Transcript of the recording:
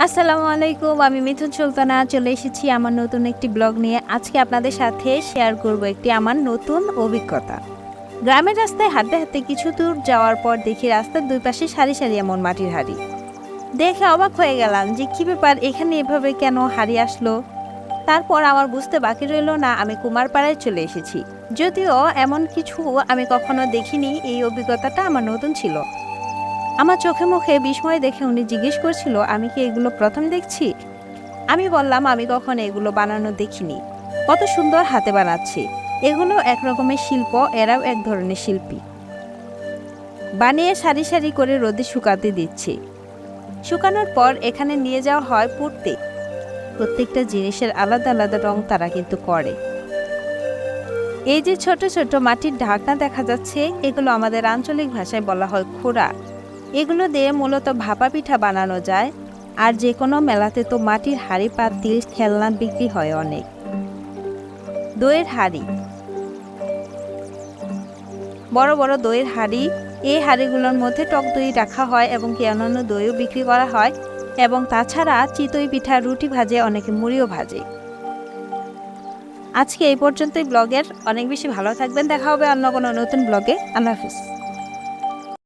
আসসালামু আলাইকুম, আমি মিথুন সুলতানা চলে এসেছি আমার নতুন একটি ব্লগ নিয়ে। আজকে আপনাদের সাথে শেয়ার করব একটি আমার নতুন অভিজ্ঞতা। গ্রামের রাস্তায় হাঁটতে হাঁটতে কিছু দূর যাওয়ার পর দেখি রাস্তার দুই পাশে সারি সারি এমন মাটির হাঁড়ি। দেখে অবাক হয়ে গেলাম যে কী ব্যাপার, এখানে এভাবে কেন হাঁড়ি আসলো। তারপর আমার বুঝতে বাকি রইল না, আমি কুমারপাড়ায় চলে এসেছি। যদিও এমন কিছু আমি কখনো দেখিনি, এই অভিজ্ঞতাটা আমার নতুন ছিল। আমার চোখে মুখে বিস্ময় দেখে উনি জিজ্ঞেস করছিল, আমি কি এগুলো প্রথম দেখছি? আমি বললাম, আমি কখনো এগুলো বানানো দেখিনি। কত সুন্দর হাতে বানাচ্ছি। এগুলো এক রকমের শিল্প, এরাও এক ধরনের শিল্পী। বানিয়ে সারি সারি করে রোদে শুকাতে দিচ্ছি। শুকানোর পর এখানে নিয়ে যাওয়া হয় পুড়তে। প্রত্যেকটা জিনিসের আলাদা আলাদা রং তারা কিন্তু করে। এই যে ছোট ছোট মাটির ঢাকনা দেখা যাচ্ছে, এগুলো আমাদের আঞ্চলিক ভাষায় বলা হয় খোড়া। এগুলো দিয়ে মূলত ভাপা পিঠা বানানো যায়। আর যে কোনো মেলাতে তো মাটির হাঁড়ি পাতিল খেলনা বিক্রি হয় অনেক। দইয়ের হাঁড়ি, বড় বড় দইয়ের হাঁড়ি। এই হাঁড়িগুলোর মধ্যে টক দই রাখা হয় এবং কি অন্যান্য দইও বিক্রি করা হয়। এবং তাছাড়া চিতই পিঠা, রুটি ভাজে, অনেকে মুড়িও ভাজে। আজকে এই পর্যন্তই ব্লগের। অনেক বেশি ভালো থাকবেন, দেখা হবে অন্য কোনো নতুন ব্লগে। আল্লাহ হাফিজ।